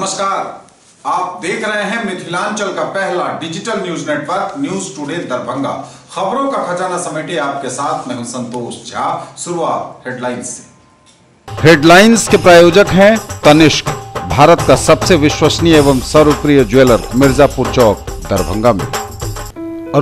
नमस्कार, आप देख रहे हैं मिथिलांचल का पहला digital news network news today Darbhanga. खबरों का खजाना समेटे आपके साथ मैं हूं संतोष झा। शुरुआत हेडलाइंस से। हेडलाइंस के प्रायोजक हैं तनिष्क, भारत का सबसे विश्वसनीय एवं सर्वप्रिय ज्वेलर, मिर्जापुर चौक दरभंगा में।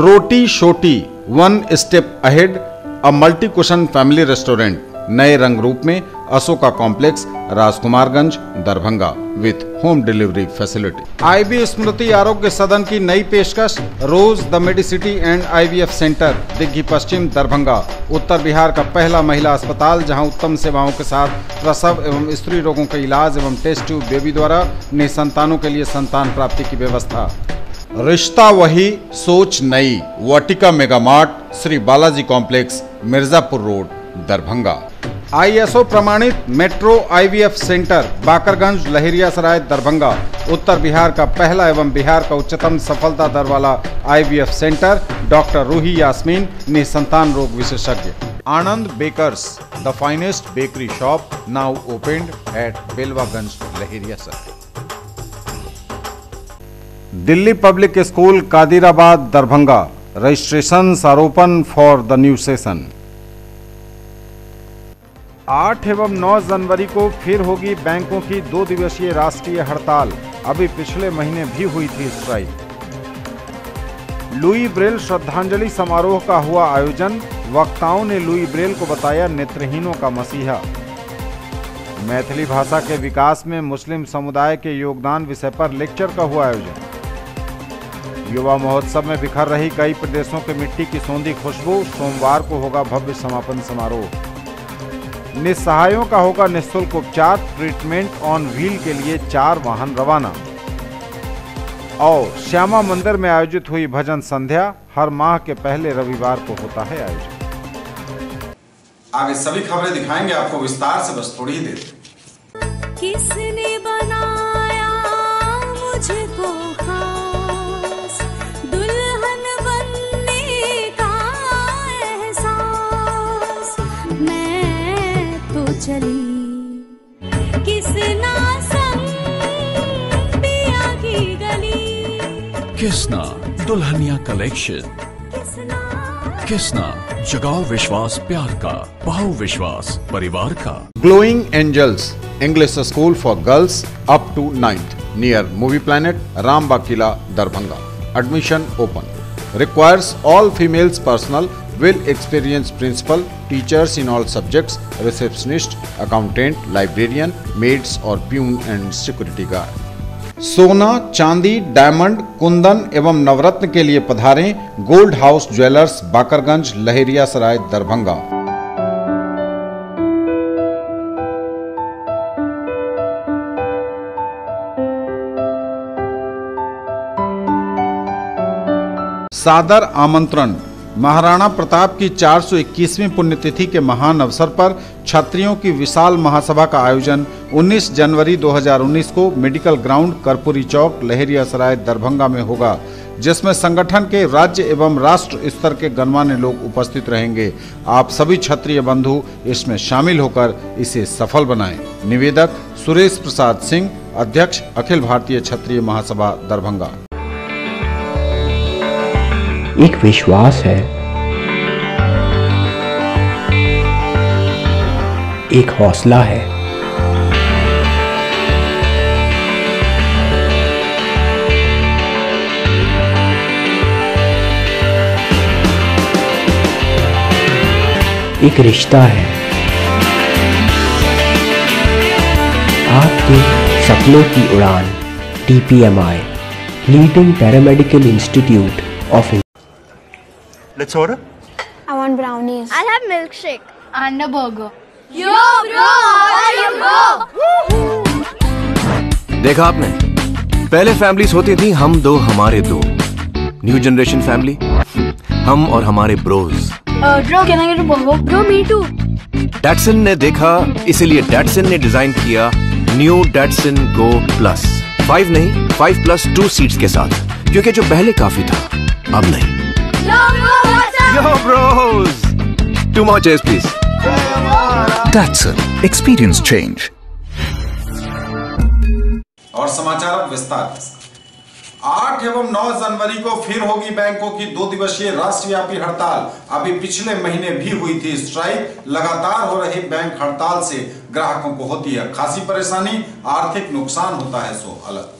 Roti Shoti, one step ahead, a multi cuisine family restaurant, नए रंग रूप में, Ashoka complex, Rajkumarganj Darbhanga with home delivery facility. IB Smriti Arogya Sadan की नई पेशकश, rose the medicity and IVF centre, Digghi Paschim Darbhanga, उत्तर बिहार का पहला महिला अस्पताल जहां उत्तम सेवाओं के साथ प्रसव एवं स्त्री रोगों के इलाज एवं टेस्ट ट्यूब बेबी द्वारा निसंतानों के लिए संतान प्राप्ति की व्यवस्था। रिश्ता वही सोच नई, Vatika mega mart, Shri Balaji complex, Mirzapur road Darbhanga. ISO प्रमाणित metro IVF centre, Bakarganj, Laheriasarai Darbhanga, उत्तर बिहार का पहला एवं बिहार का उच्चतम सफलता दर वाला IVF centre, doctor Roohi Yasmin, निसंतान रोग विशेषज्ञ। Anand bakers, the finest bakery shop, now opened at Belwaganj, Laheriasarai. Delhi public school, Kadirabad Darbhanga, registration आरोपन फॉर द न्यू सेशन। 8 एवं 9 जनवरी को फिर होगी बैंकों की 2 दिवसीय राष्ट्रीय हड़ताल। अभी पिछले महीने भी हुई थी स्ट्राइक। लुई ब्रेल श्रद्धांजलि समारोह का हुआ आयोजन, वक्ताओं ने लुई ब्रेल को बताया नेत्रहीनों का मसीहा। मैथिली भाषा के विकास में मुस्लिम समुदाय के योगदान विषय पर लेक्चर का हुआ आयोजन। युवा महोत्सव में बिखर रही कई प्रदेशों के मिट्टी की सौंधी खुशबू, सोमवार को होगा भव्य समापन समारोह। निस्सहायों का होगा निःशुल्क उपचार, ट्रीटमेंट ऑन व्हील के लिए 4 वाहन रवाना। और श्यामा मंदिर में आयोजित हुई भजन संध्या, हर माह के पहले रविवार को होता है आयोजन। आगे सभी खबरें दिखाएंगे आपको विस्तार से, बस थोड़ी ही देर। किसने बनाया मुझको खास, दुल्हन बनने का एहसास, मैं तो चली किसना संग पिया की गली। किसना दुल्हनिया कलेक्शन, किसना जगाओ विश्वास प्यार का, पाओ विश्वास परिवार का। Glowing angels, English school for girls up to 9th, near movie planet, Rambagh किला Darbhanga. Admission open. Requires all females personnel, will experienced principal, teachers in all subjects, receptionist, accountant, librarian, maids और प्यून एंड सिक्योरिटी गार्ड। सोना, चांदी, diamond, कुंदन एवं नवरत्न के लिए पधारें gold house jewellers, Bakarganj, Laheriasarai Darbhanga. सादर आमंत्रण। महाराणा प्रताप की 421वीं पुण्यतिथि के महान अवसर पर छत्रियों की विशाल महासभा का आयोजन 19 जनवरी 2019 को मेडिकल ग्राउंड, कर्पूरी चौक, लहेरियासराय दरभंगा में होगा, जिसमें संगठन के राज्य एवं राष्ट्र स्तर के गणमान्य लोग उपस्थित रहेंगे। आप सभी क्षत्रिय बंधु इसमें शामिल होकर इसे सफल बनाएं। निवेदक सुरेश प्रसाद सिंह, अध्यक्ष, अखिल भारतीय क्षत्रिय महासभा दरभंगा। एक विश्वास है, एक हौसला है, एक रिश्ता है, आपके सपनों की उड़ान। TPMI, leading paramedical institute of. Let's order. I want brownies. I'll have milkshake and a burger. Yo bro, how are you bro? देखा आपने, पहले फैमिलीज होती थी हम दो हमारे दो। न्यू जनरेशन फैमिली, हम और हमारे bros. Bro, can I get a burger? Bro, me too. Datsun ने देखा, इसीलिए डैटसन ने डिजाइन किया न्यू डैटसन गो प्लस। 5 नहीं, 5+2 सीट्स के साथ, क्योंकि जो पहले काफी था अब नहीं। Yo bros, 2 more chairs please. Datsun, experience change. और समाचार अब विस्तार के साथ। 8 एवं 9 जनवरी को फिर होगी बैंकों की 2 दिवसीय राष्ट्रव्यापी हड़ताल। अभी पिछले महीने भी हुई थी स्ट्राइक। लगातार हो रही बैंक हड़ताल से ग्राहकों को होती है खासी परेशानी, आर्थिक नुकसान होता है सो अलग।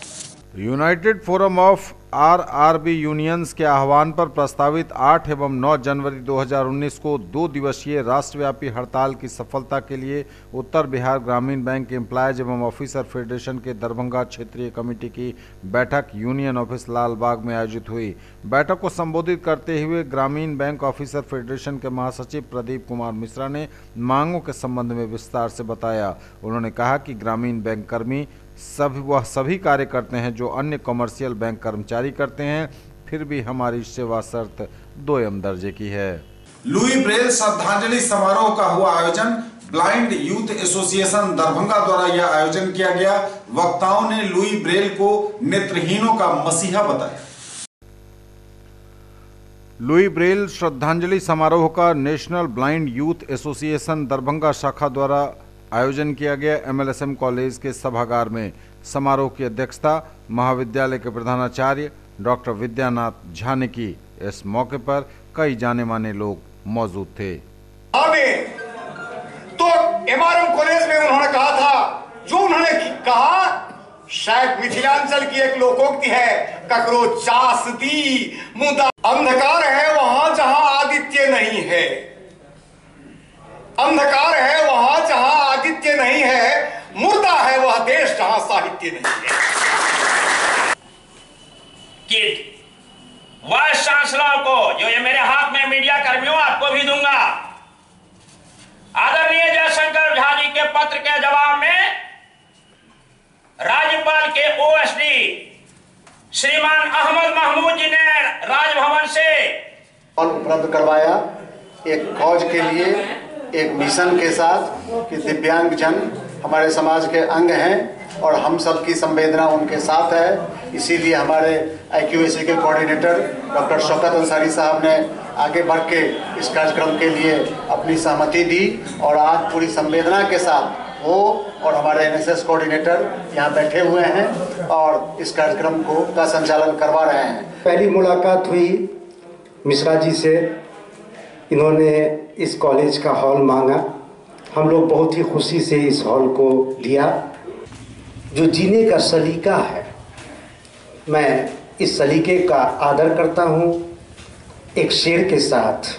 United forum of RRB unions के आह्वान पर प्रस्तावित 8 एवं 9 जनवरी 2019 को 2 दिवसीय राष्ट्रव्यापी हड़ताल की सफलता के लिए उत्तर बिहार ग्रामीण बैंक एम्प्लॉयज एवं ऑफिसर फेडरेशन के दरभंगा क्षेत्रीय कमेटी की बैठक यूनियन ऑफिस लालबाग में आयोजित हुई। बैठक को संबोधित करते हुए ग्रामीण बैंक ऑफिसर फेडरेशन के महासचिव प्रदीप कुमार मिश्रा ने मांगों के संबंध में विस्तार से बताया। उन्होंने कहा कि ग्रामीण बैंक कर्मी सभी कार्य करते हैं जो अन्य कमर्शियल बैंक कर्मचारी करते हैं, फिर भी हमारी सेवा शर्त 2M दर्जे की है। लुई ब्रेल श्रद्धांजलि समारोह का हुआ आयोजन। ब्लाइंड यूथ एसोसिएशन दरभंगा द्वारा यह आयोजन किया गया। वक्ताओं ने लुई ब्रेल को नेत्रहीनों का मसीहा बताया। लुई ब्रेल श्रद्धांजलि समारोह का national blind youth association Darbhanga शाखा द्वारा आयोजन किया गया। MLSM कॉलेज के सभागार में समारोह की अध्यक्षता महाविद्यालय के प्रधानाचार्य डॉक्टर विद्यानाथ झा ने की। इस मौके पर कई जाने माने लोग मौजूद थे। तो MRM कॉलेज में उन्होंने कहा था, जो उन्होंने कहा शायद मिथिलांचल की एक लोकोक्ति है, ककरो चास दी मुदा अंधकार है वहां जहां आदित्य नहीं है, अंधकार है वहां जहां आदित्य नहीं है, मुर्दा है वह देश जहां साहित्य नहीं है। कि वाइस चांसलर को, जो ये मेरे हाथ में मीडिया कर्मियों आपको भी दूंगा, आदरणीय जयशंकर झा जी के पत्र के जवाब में राज्यपाल के OSD श्रीमान अहमद महमूद जी ने राजभवन से उपलब्ध करवाया, एक कॉज के लिए, एक मिशन के साथ कि दिव्यांग जन हमारे समाज के अंग हैं और हम सब की संवेदना उनके साथ है। इसीलिए हमारे IQAC के कोऑर्डिनेटर डॉक्टर शौकत अंसारी साहब ने आगे बढ़ के इस कार्यक्रम के लिए अपनी सहमति दी और आज पूरी संवेदना के साथ वो और हमारे NSS कोऑर्डिनेटर यहाँ बैठे हुए हैं और इस कार्यक्रम का संचालन करवा रहे हैं। पहली मुलाकात हुई मिश्रा जी से, इन्होंने इस कॉलेज का हॉल मांगा, हम लोग बहुत ही खुशी से इस हॉल को दिया। जो जीने का सलीका है, मैं इस सलीके का आदर करता हूँ एक शेर के साथ,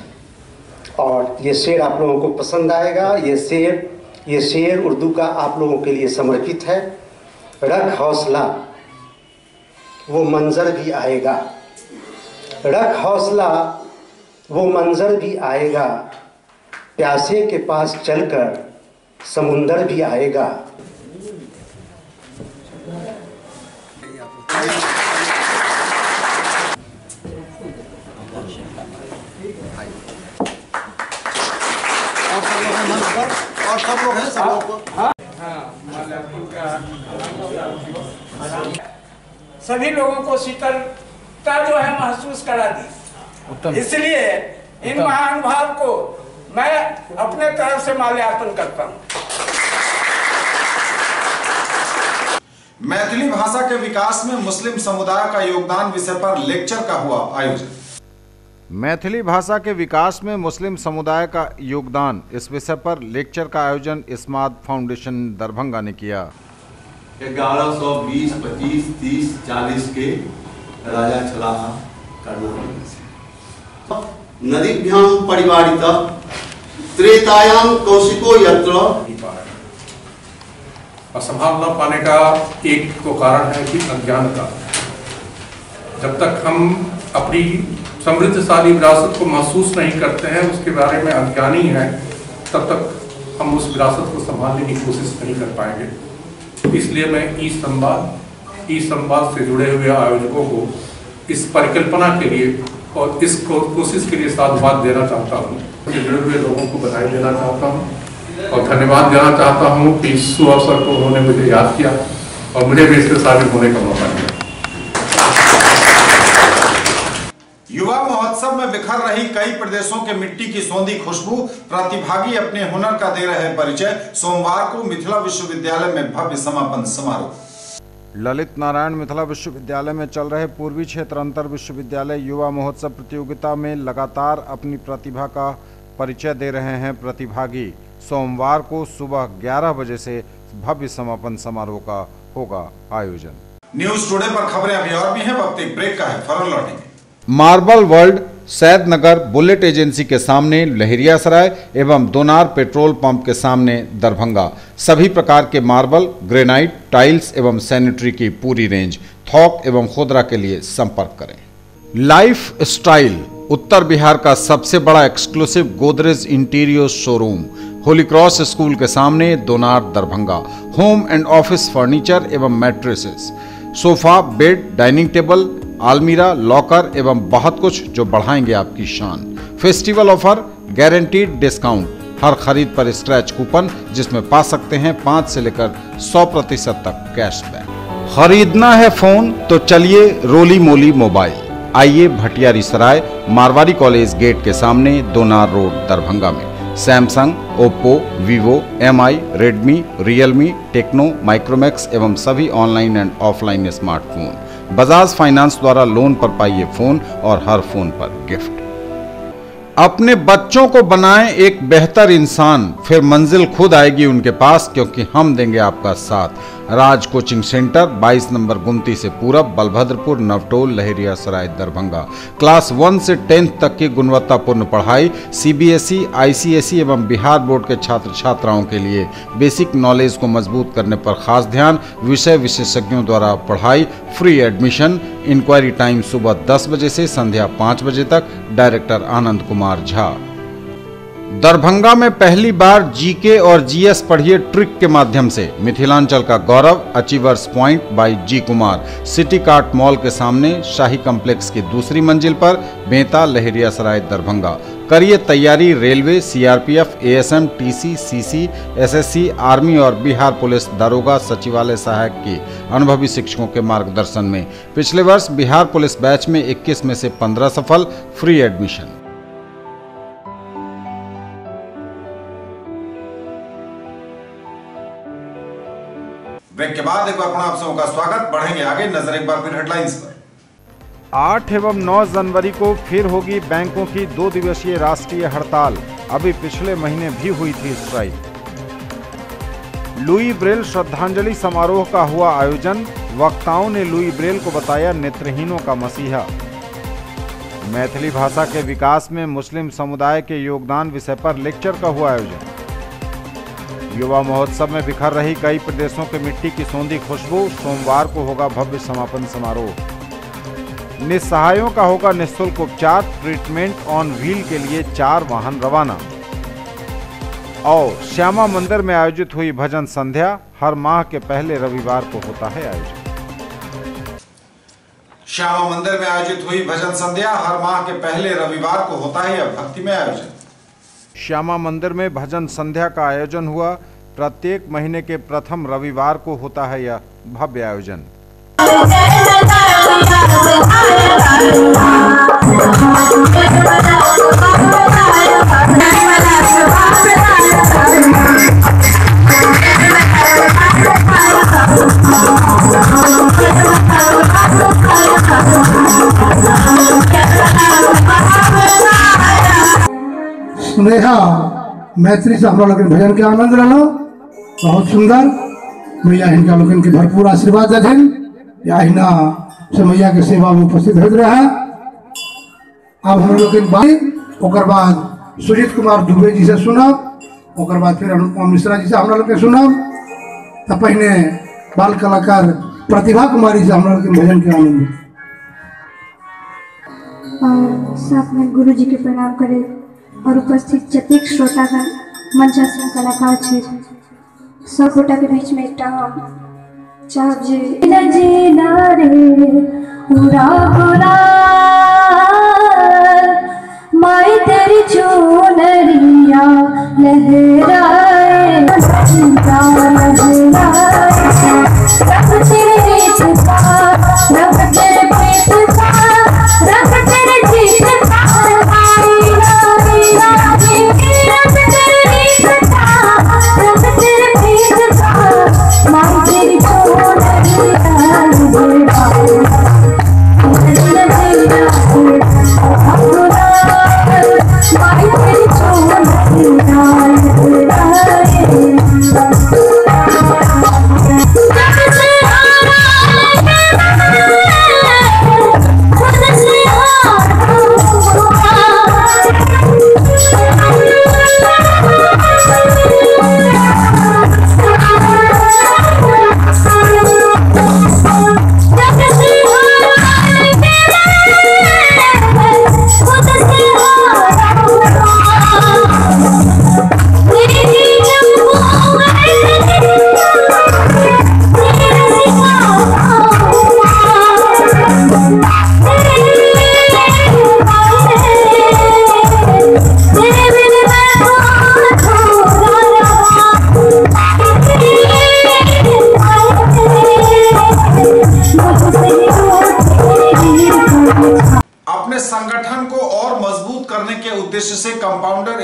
और ये शेर आप लोगों को पसंद आएगा। ये शेर उर्दू का आप लोगों के लिए समर्पित है। रख हौसला वो मंजर भी आएगा, रख हौसला वो मंजर भी आएगा, प्यासे के पास चलकर समुंदर भी आएगा। और सब लोग हैं, सब लोग सभी लोगों को शीतलता जो है महसूस करा दी। इसलिए इन महानुभाव को मैं अपने तरफ से माल्यार्पण करता हूँ। मैथिली भाषा के विकास में मुस्लिम समुदाय का योगदान विषय पर लेक्चर का हुआ आयोजन। मैथिली भाषा के विकास में मुस्लिम समुदाय का योगदान, इस विषय पर लेक्चर का आयोजन इस्माद फाउंडेशन दरभंगा ने किया। 1120, 25, 30, 40 के राजा छलाहा नदीभ्यां परिवारिता त्रेतायां कौशिको यत्र। असंभाल न पाने का एक तो कारण है कि अज्ञानता। जब तक हम अपनी समृद्धशाली विरासत को महसूस नहीं करते हैं, उसके बारे में अज्ञानी हैं, तब तक हम उस विरासत को संभालने की कोशिश नहीं कर पाएंगे। इसलिए मैं ई संवाद से जुड़े हुए आयोजकों को इस परिकल्पना के लिए और इस कोशिश के लिए साधुवाद देना चाहता हूँ। जुड़े हुए लोगों को बधाई देना चाहता हूँ और धन्यवाद देना चाहता हूँ कि इस सुअवसर को उन्होंने मुझे याद किया और मुझे भी इसमें शामिल होने का मौका दिया। युवा महोत्सव में बिखर रही कई प्रदेशों के मिट्टी की सौंधी खुशबू, प्रतिभागी अपने हुनर का दे रहे परिचय। सोमवार को मिथिला विश्वविद्यालय में भव्य समापन समारोह। ललित नारायण मिथिला विश्वविद्यालय में चल रहे पूर्वी क्षेत्र अंतर विश्वविद्यालय युवा महोत्सव प्रतियोगिता में लगातार अपनी प्रतिभा का परिचय दे रहे हैं प्रतिभागी। सोमवार को सुबह 11 बजे से भव्य समापन समारोह का होगा आयोजन। न्यूज टुडे पर खबरें अभी और भी हैं, वक्त एक ब्रेक का है, फौरन लौटेंगे। Marble world Saidnagar bullet agency के सामने लहेरियासराय एवं दोनार पेट्रोल पंप के सामने दरभंगा। सभी प्रकार के मार्बल, ग्रेनाइट, टाइल्स एवं सैनिटरी की पूरी रेंज, थोक एवं खुदरा के लिए संपर्क करें। लाइफ स्टाइल उत्तर बिहार का सबसे बड़ा exclusive Godrej interior showroom, holy cross school के सामने Donar Darbhanga. Home and office furniture एवं mattresses, sofa, bed, dining table, आलमीरा, लॉकर एवं बहुत कुछ जो बढ़ाएंगे आपकी शान। फेस्टिवल ऑफर, गारंटीड डिस्काउंट, हर खरीद पर स्क्रैच कूपन जिसमें पा सकते हैं 5 से लेकर 100% तक कैशबैक। खरीदना है फोन तो चलिए रोली मोली मोबाइल। आइए भटियारी सराय मारवाड़ी कॉलेज गेट के सामने दोनार रोड दरभंगा में। Samsung, Oppo, Vivo, MI, Redmi, Realme, Tecno, Micromax एवं सभी online and offline smartphone. Bajaj finance द्वारा लोन पर पाइए फोन और हर फोन पर गिफ्ट। अपने बच्चों को बनाएं एक बेहतर इंसान, फिर मंजिल खुद आएगी उनके पास, क्योंकि हम देंगे आपका साथ। राज कोचिंग सेंटर 22 नंबर गुमती से पूरब, बलभद्रपुर, नवटोल, लहेरियासराय, दरभंगा। क्लास 1 से 10th तक की गुणवत्तापूर्ण पढ़ाई, सीबीएसई, आईसीएसई एवं बिहार बोर्ड के छात्र छात्राओं के लिए बेसिक नॉलेज को मजबूत करने पर खास ध्यान। विषय विशेषज्ञों द्वारा पढ़ाई, फ्री एडमिशन। इंक्वायरी टाइम सुबह 10 बजे से संध्या 5 बजे तक। डायरेक्टर आनंद कुमार झा। दरभंगा में पहली बार जीके और जीएस पढ़िए ट्रिक के माध्यम से मिथिलांचल का गौरव। Achievers point by G Kumar, city cart mall के सामने, शाही कॉम्प्लेक्स की दूसरी मंजिल पर, बेंता, लहेरियासराय, दरभंगा। करिए तैयारी railway, CRPF, ASM, TC, CC, SSC, army और बिहार पुलिस दारोगा सचिवालय सहायक की अनुभवी शिक्षकों के मार्गदर्शन में। पिछले वर्ष बिहार पुलिस बैच में 21 में से 15 सफल। Free admission. ब्रेक के बाद एक बार पुनः आप सबों का स्वागत। बढ़ेंगे आगे, नजर एक बार फिर हेडलाइंस पर। 8 एवं 9 जनवरी को फिर होगी बैंकों की 2 दिवसीय राष्ट्रीय हड़ताल। अभी पिछले महीने भी हुई थी स्ट्राइक। लुई ब्रेल श्रद्धांजलि समारोह का हुआ आयोजन। वक्ताओं ने लुई ब्रेल को बताया नेत्रहीनों का मसीहा। मैथिली भाषा के विकास में मुस्लिम समुदाय के योगदान विषय पर लेक्चर का हुआ आयोजन। युवा महोत्सव में बिखर रही कई प्रदेशों के मिट्टी की सौंधी खुशबू। सोमवार को होगा भव्य समापन समारोह। निस्सहायों का होगा निःशुल्क उपचार। ट्रीटमेंट ऑन व्हील के लिए 4 वाहन रवाना। और श्यामा मंदिर में आयोजित हुई भजन संध्या। हर माह के पहले रविवार को होता है आयोजन। श्यामा मंदिर में आयोजित हुई भजन संध्या। हर माह के पहले रविवार को होता है यह भक्तिमय आयोजन। श्यामा मंदिर में भजन संध्या का आयोजन हुआ। प्रत्येक महीने के प्रथम रविवार को होता है यह भव्य आयोजन। स्नेहा मैत्री से हम लोग भजन के आनंद रहो। बहुत सुंदर। मैया हिनका लोग के भरपूर आशीर्वाद देथिन। या हिना से मैया के सेवा में उपस्थित होते रहे। अब हम लोग ओकर बाद सुजीत कुमार दुबे जी से सुनब। ओकर बाद फिर अनुपमा मिश्रा जी से हम लोग के सुनब। तब पहले बाल कलाकार प्रतिभा कुमारी से हम लोग के भजन के आनंद। और साथ में गुरु जी के प्रणाम करें और उपस्थित जतेक श्रोता का मंचासन कलाकार छे सब गोटा के बीच में एकटा हम चाहब जे जीना रे पूरा पूरा माई तेरी चुनरिया लहराए रब तेरे जीत का रब तेरे प्रीत का रब तेरे जीत का रब तेरे प्रीत का माई तेरी चुनरिया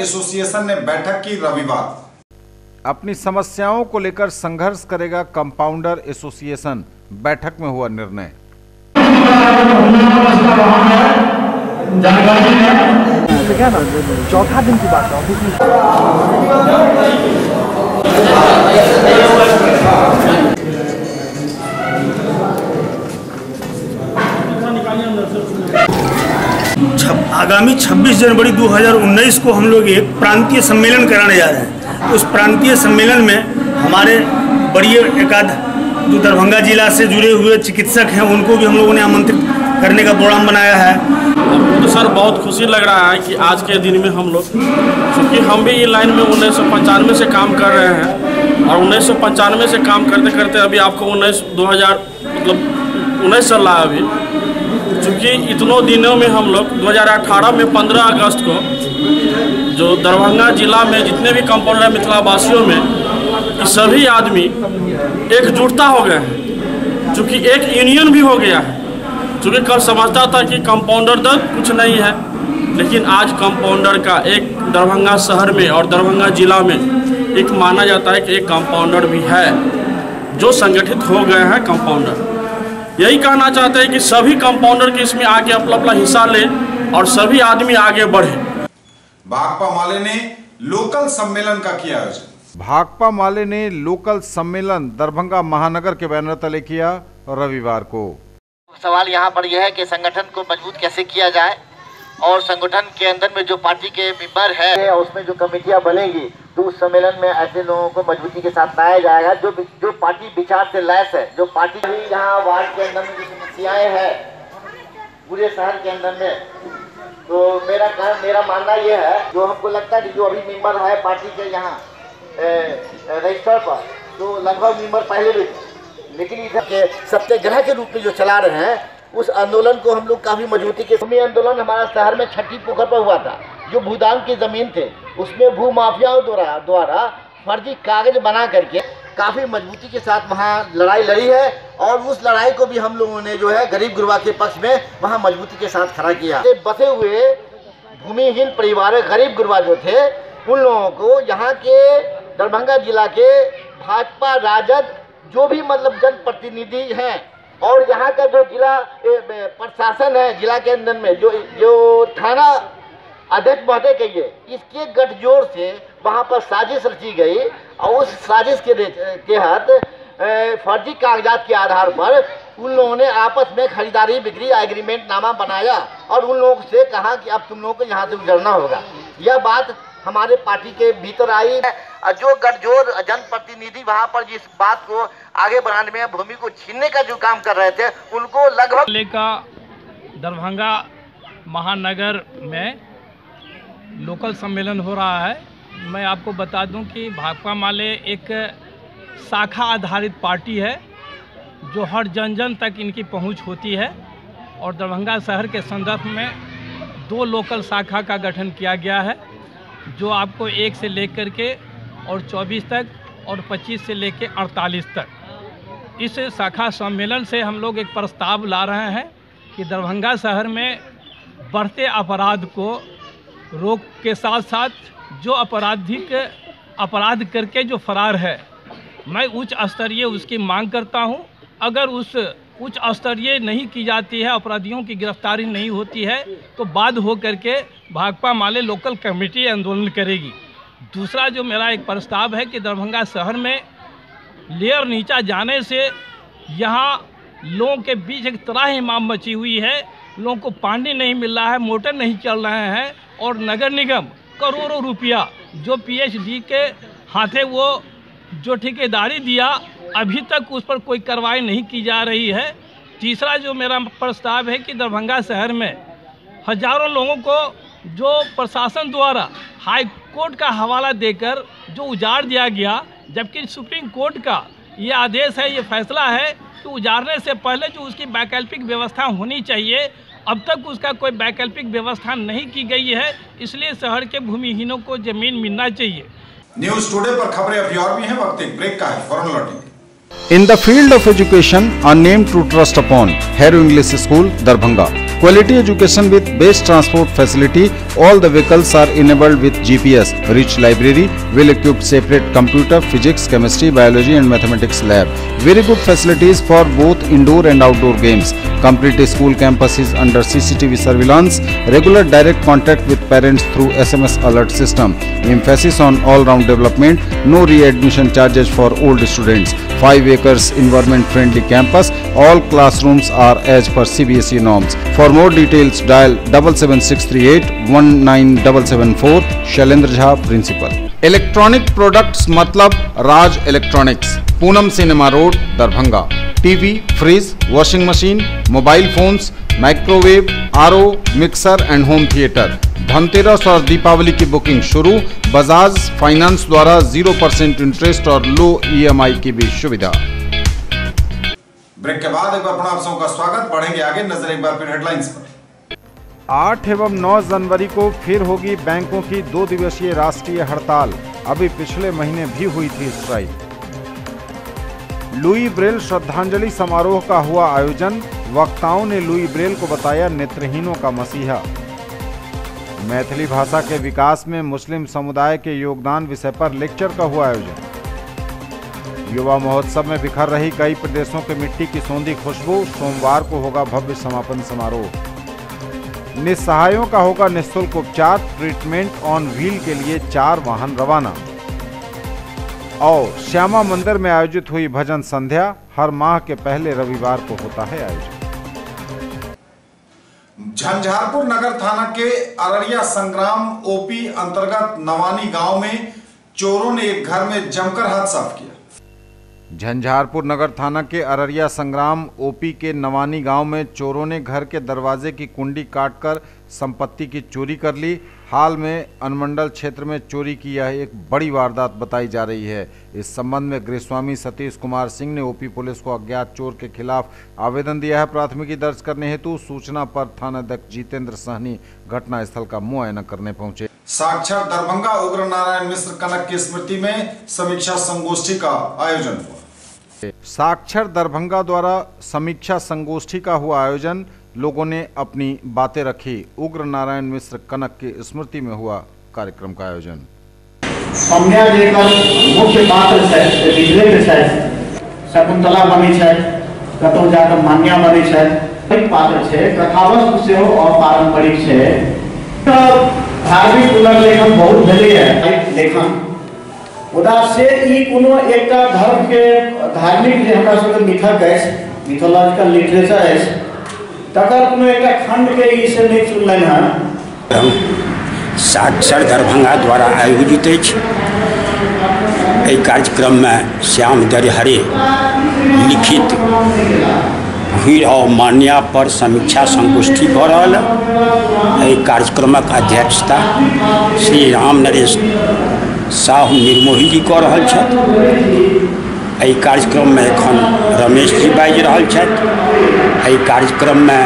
एसोसिएशन ने बैठक की रविवार। अपनी समस्याओं को लेकर संघर्ष करेगा कंपाउंडर एसोसिएशन, बैठक में हुआ निर्णय। चौथा दिन की बात आगामी 26 जनवरी 2019 को हम लोग एक प्रांतीय सम्मेलन कराने जा रहे हैं। उस प्रांतीय सम्मेलन में हमारे बड़ी एकाध जो दरभंगा जिला से जुड़े हुए चिकित्सक हैं उनको भी हम लोगों ने आमंत्रित करने का प्रोग्राम बनाया है। तो सर बहुत खुशी लग रहा है कि आज के दिन में हम लोग, क्योंकि हम भी ये लाइन में 1995 से काम कर रहे हैं और 1995 से काम करते करते अभी आपको 19 चल रहा है अभी। चूँकि इतनों दिनों में हम लोग 2018 में 15 अगस्त को जो दरभंगा जिला में जितने भी कंपाउंडर मिथिला वासियों में सभी आदमी एकजुटता हो गए हैं, चूँकि एक यूनियन भी हो गया है। चूँकि कल समझता था कि कंपाउंडर दर्द कुछ नहीं है, लेकिन आज कंपाउंडर का एक दरभंगा शहर में और दरभंगा जिला में एक माना जाता है कि एक कंपाउंडर भी है जो संगठित हो गए हैं कंपाउंडर। यही कहना चाहते हैं कि सभी कंपाउंडर के इसमें आगे अपना अपना हिस्सा लें और सभी आदमी आगे बढ़े। भाकपा माले ने लोकल सम्मेलन का किया आयोजन। भाकपा माले ने लोकल सम्मेलन दरभंगा महानगर के बैनर तले किया रविवार को। सवाल यहाँ पर यह है कि संगठन को मजबूत कैसे किया जाए और संगठन के अंदर में जो पार्टी के मेंबर है उसमें जो कमेटियाँ बनेगी तो उस सम्मेलन में ऐसे लोगों को मजबूती के साथ लाया जाएगा जो पार्टी विचार से लैस है, जो पार्टी यहाँ वार्ड के अंदर में जो समस्याएं हैं पूरे शहर के अंदर में। तो मेरा मानना ये है, जो हमको लगता है कि जो अभी मेंबर है पार्टी के यहाँ रजिस्टर पर, तो लगभग मेंबर पहले भी थे, लेकिन इधर के सत्याग्रह के रूप में जो चला रहे हैं उस आंदोलन को हम लोग काफ़ी मजबूती के भूमि आंदोलन हमारा शहर में छठी पोखर पर हुआ था। जो भूदान की ज़मीन थे उसमें भू माफियाओं द्वारा फर्जी कागज बना करके काफ़ी मजबूती के साथ वहाँ लड़ाई लड़ी है और उस लड़ाई को भी हम लोगों ने जो है गरीब गुरबा के पक्ष में वहाँ मजबूती के साथ खड़ा किया। बसे हुए भूमिहीन परिवार गरीब गुरबा जो थे उन लोगों को यहाँ के दरभंगा जिला के भाजपा राजद जो भी मतलब जनप्रतिनिधि हैं और यहाँ का जो जिला प्रशासन है जिला के अंदर में जो थाना अध्यक्ष महोदय कहिए, इसके गठजोड़ से वहाँ पर साजिश रची गई और उस साजिश के तहत फर्जी कागजात के आधार पर उन लोगों ने आपस में खरीदारी बिक्री एग्रीमेंट नामा बनाया और उन लोगों से कहा कि अब तुम लोगों को यहाँ से गुजरना होगा। यह बात हमारे पार्टी के भीतर आई है। जो गठजोड़ जनप्रतिनिधि वहाँ पर जिस बात को आगे बढ़ाने में भूमि को छीनने का जो काम कर रहे थे उनको लगभग का दरभंगा महानगर में लोकल सम्मेलन हो रहा है। मैं आपको बता दूं कि भाकपा माले एक शाखा आधारित पार्टी है जो हर जन जन तक इनकी पहुंच होती है और दरभंगा शहर के संदर्भ में 2 लोकल शाखा का गठन किया गया है जो आपको 1 से लेकर के और 24 तक और 25 से लेकर 48 तक। इस शाखा सम्मेलन से हम लोग एक प्रस्ताव ला रहे हैं कि दरभंगा शहर में बढ़ते अपराध को रोक के साथ साथ जो अपराध करके जो फरार है, मैं उच्च स्तरीय उसकी मांग करता हूं। अगर उस उच्च स्तरीय नहीं की जाती है, अपराधियों की गिरफ्तारी नहीं होती है, तो बाध्य हो करके भाकपा माले लोकल कमेटी आंदोलन करेगी। दूसरा जो मेरा एक प्रस्ताव है कि दरभंगा शहर में लेयर नीचा जाने से यहाँ लोगों के बीच एक त्राहिमाम मची हुई है। लोगों को पानी नहीं मिल रहा है, मोटर नहीं चल रहे हैं और नगर निगम करोड़ों रुपया जो पीएचडी के हाथे वो जो ठेकेदारी दिया अभी तक उस पर कोई कार्रवाई नहीं की जा रही है। तीसरा जो मेरा प्रस्ताव है कि दरभंगा शहर में हजारों लोगों को जो प्रशासन द्वारा हाई कोर्ट का हवाला देकर जो उजाड़ दिया गया, जबकि सुप्रीम कोर्ट का ये आदेश है, ये फैसला है कि उजाड़ने से पहले जो उसकी वैकल्पिक व्यवस्था होनी चाहिए, अब तक उसका कोई वैकल्पिक व्यवस्था नहीं की गई है। इसलिए शहर के भूमिहीनों को जमीन मिलना चाहिए। न्यूज टुडे पर खबरें अभी और भी हैं, वक्त एक ब्रेक का है, फौरन लौटेंगे। In the field of education, a name to trust upon, Hero English School, Darbhanga. Quality education with best transport facility. All the vehicles are enabled with GPS. Rich library, well-equipped separate computer, physics, chemistry, biology and mathematics lab. Very good facilities for both indoor and outdoor games. Complete school campus is under CCTV surveillance. Regular direct contact with parents through SMS alert system. Emphasis on all-round development. No re-admission charges for old students. 5 acres environment-friendly campus. All classrooms are as per CBSE norms. For more details, dial 77638 19774. Shailendra Jha, principal. Electronic products मतलब Raj electronics, Poonam cinema road, Darbhanga. TV, fridge, washing machine, mobile phones, microwave, RO, mixer and home theatre. Dhanteras और दीपावली की booking शुरू। Bajaj finance द्वारा 0% interest और लो EMI की भी सुविधा। Break के बाद एक बार पुनः आप सबका स्वागत। बढ़ेंगे आगे, नजर एक बार फिर हेडलाइंस पर। 8 एवं 9 जनवरी को फिर होगी बैंकों की 2 दिवसीय राष्ट्रीय हड़ताल। अभी पिछले महीने भी हुई थी स्ट्राइक। लुई ब्रेल श्रद्धांजलि समारोह का हुआ आयोजन। वक्ताओं ने लुई ब्रेल को बताया नेत्रहीनों का मसीहा। मैथिली भाषा के विकास में मुस्लिम समुदाय के योगदान विषय पर लेक्चर का हुआ आयोजन। युवा महोत्सव में बिखर रही कई प्रदेशों के मिट्टी की सौंधी खुशबू। सोमवार को होगा भव्य समापन समारोह। निस्सहायों का होगा निःशुल्क उपचार। ट्रीटमेंट ऑन व्हील के लिए 4 वाहन रवाना। और श्यामा मंदिर में आयोजित हुई भजन संध्या। हर माह के पहले रविवार को होता है आयोजन। झंझारपुर नगर थाना के अररिया संग्राम ओपी अंतर्गत नवानी गांव में चोरों ने एक घर में जमकर हाथ साफ किया। झंझारपुर नगर थाना के अररिया संग्राम ओपी के नवानी गांव में चोरों ने घर के दरवाजे की कुंडी काटकर संपत्ति की चोरी कर ली। हाल में अनुमंडल क्षेत्र में चोरी की यह एक बड़ी वारदात बताई जा रही है। इस संबंध में गृहस्वामी सतीश कुमार सिंह ने ओपी पुलिस को अज्ञात चोर के खिलाफ आवेदन दिया है। प्राथमिकी दर्ज करने हेतु सूचना पर थानाध्यक्ष जितेंद्र सहनी घटनास्थल का मुआयना करने पहुंचे। साक्षर दरभंगा उग्र नारायण मिश्र कनक की स्मृति में समीक्षा संगोष्ठी का आयोजन हुआ। साक्षर दरभंगा द्वारा समीक्षा संगोष्ठी का हुआ आयोजन। लोगों ने अपनी बातें रखी। उग्र नारायण मिश्र कनक की स्मृति में हुआ कार्यक्रम का आयोजन। सम्या जेकर मुख्य पात्र छै, विधेयक छै, शकुंतला बनी छै, कतौ जाकर मान्या बनी छै, कई पात्र छै, कथावस्तु सेहो अपारंपरिक छै। धार्मिक लेखन बहुत भेलै है लेखन उदा से ई कोनो एकटा धर्म के धार्मिक जे हमरा सबके मिथक अछि, मिथोलॉजिकल लिटरेचर अछि, तकर कोनो एकटा खंड के ई से नहीं चुनलन है। साक्षर दरभंगा द्वारा आयोजित अछि। एहि कार्यक्रम में श्याम दरिहरे लिखित भीड़ और मान्या पर समीक्षा संगोष्ठी भऽ रहल है। एहि कार्यक्रमक अध्यक्षता श्री राम नरेश साहू निर्मोही जी कऽ रहल छथि। एहि कार्यक्रम में एखन रमेश जी बाजि रहल छथि। एहि कार्यक्रम में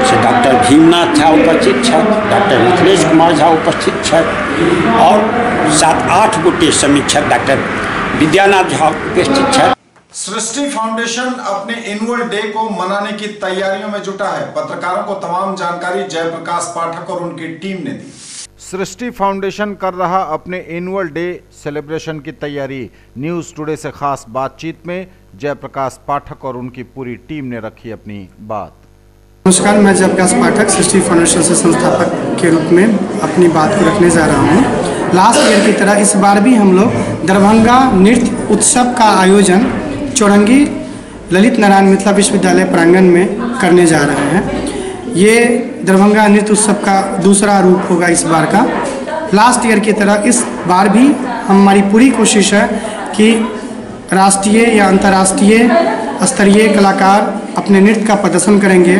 से डॉक्टर भीमनाथ झा उपस्थित छथि, डॉक्टर मिथिलेश कुमार झा उपस्थित छथि और 7-8 गोटे समीक्षक डॉक्टर विद्यानाथ झा उपस्थित छथि। सृष्टि फाउंडेशन अपने एनुअल डे को मनाने की तैयारियों में जुटा है। पत्रकारों को तमाम जानकारी जयप्रकाश पाठक और उनकी टीम ने दी। सृष्टि फाउंडेशन कर रहा अपने एनुअल डे सेलिब्रेशन की तैयारी। न्यूज टुडे से खास बातचीत में जयप्रकाश पाठक और उनकी पूरी टीम ने रखी अपनी बात। नमस्कार, मैं जयप्रकाश पाठक सृष्टि फाउंडेशन से संस्थापक के रूप में अपनी बात को रखने जा रहा हूँ। लास्ट ईयर की तरह इस बार भी हम लोग दरभंगा नृत्य उत्सव का आयोजन चौरंगी ललित नारायण मिथिला विश्वविद्यालय प्रांगण में करने जा रहे हैं। ये दरभंगा नृत्य उत्सव का दूसरा रूप होगा इस बार का। लास्ट ईयर की तरह इस बार भी हमारी पूरी कोशिश है कि राष्ट्रीय या अंतर्राष्ट्रीय स्तरीय कलाकार अपने नृत्य का प्रदर्शन करेंगे।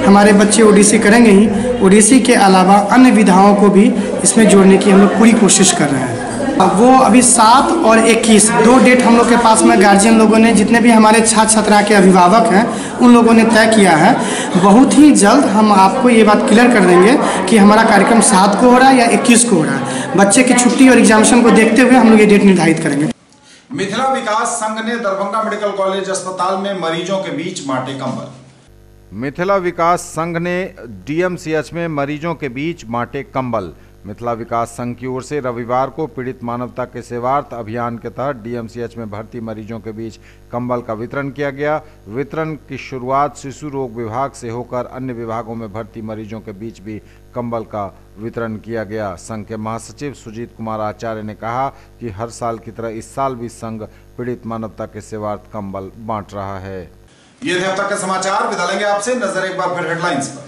हमारे बच्चे ओडिसी करेंगे ही, ओडिसी के अलावा अन्य विधाओं को भी इसमें जोड़ने की हम लोग पूरी कोशिश कर रहे हैं। वो अभी 7 और 21 2 डेट हम लोग के पास में गार्जियन लोगों ने, जितने भी हमारे छात्र छात्रा के अभिभावक हैं, उन लोगों ने तय किया है। बहुत ही जल्द हम आपको ये बात क्लियर कर देंगे कि हमारा कार्यक्रम 7 को हो रहा है या 21 को हो रहा है। बच्चे की छुट्टी और एग्जामिनेशन को देखते हुए हम लोग ये डेट निर्धारित करेंगे। मिथिला विकास संघ ने दरभंगा मेडिकल कॉलेज अस्पताल में मरीजों के बीच बांटे कंबल। मिथिला विकास संघ ने डीएमसीएच में मरीजों के बीच बांटे कंबल। मिथिला विकास संघ की ओर से रविवार को पीड़ित मानवता के सेवार्थ अभियान के तहत डीएमसीएच में भर्ती मरीजों के बीच कंबल का वितरण किया गया। वितरण की शुरुआत शिशु रोग विभाग से होकर अन्य विभागों में भर्ती मरीजों के बीच भी कंबल का वितरण किया गया। संघ के महासचिव सुजीत कुमार आचार्य ने कहा कि हर साल की तरह इस साल भी संघ पीड़ित मानवता के सेवार्थ कंबल बांट रहा है। ये थे अब तक के समाचार। विदा लेंगे आपसे, नजर एक बार फिर हेडलाइंस पर।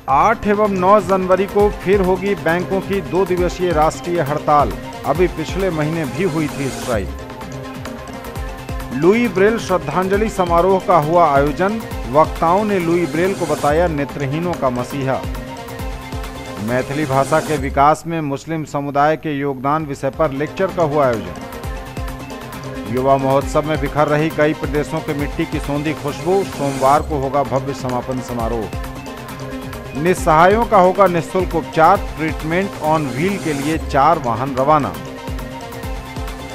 8 एवं 9 जनवरी को फिर होगी बैंकों की 2 दिवसीय राष्ट्रीय हड़ताल। अभी पिछले महीने भी हुई थी स्ट्राइक। लुई ब्रेल श्रद्धांजलि समारोह का हुआ आयोजन। वक्ताओं ने लुई ब्रेल को बताया नेत्रहीनों का मसीहा। मैथिली भाषा के विकास में मुस्लिम समुदाय के योगदान विषय पर लेक्चर का हुआ आयोजन। युवा महोत्सव में बिखर रही कई प्रदेशों के मिट्टी की सौंधी खुशबू। सोमवार को होगा भव्य समापन समारोह। निस्सहायों का होगा निःशुल्क उपचार। ट्रीटमेंट ऑन व्हील के लिए 4 वाहन रवाना।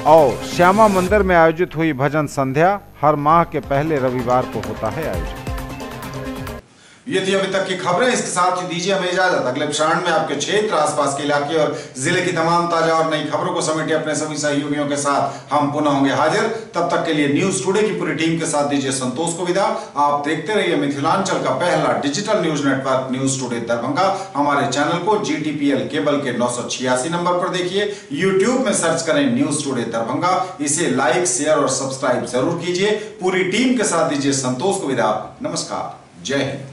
और श्यामा मंदिर में आयोजित हुई भजन संध्या। हर माह के पहले रविवार को होता है आयोजन। ये थी अभी तक की खबरें। इसके साथ ही दीजिए हमें इजाजत। अगले क्षण में आपके क्षेत्र, आसपास के इलाके और जिले की तमाम ताजा और नई खबरों को समेटे अपने सभी सहयोगियों के साथ हम पुनः होंगे हाजिर। तब तक के लिए न्यूज टुडे की पूरी टीम के साथ दीजिए संतोष को विदा। आप देखते रहिए मिथिलांचल का पहला digital news network news today Darbhanga. हमारे चैनल को GTPL केबल के 986 नंबर पर देखिए। यूट्यूब में सर्च करें न्यूज टुडे दरभंगा। इसे लाइक, शेयर और सब्सक्राइब जरूर कीजिए। पूरी टीम के साथ दीजिए संतोष को विदा। नमस्कार, जय हिंद।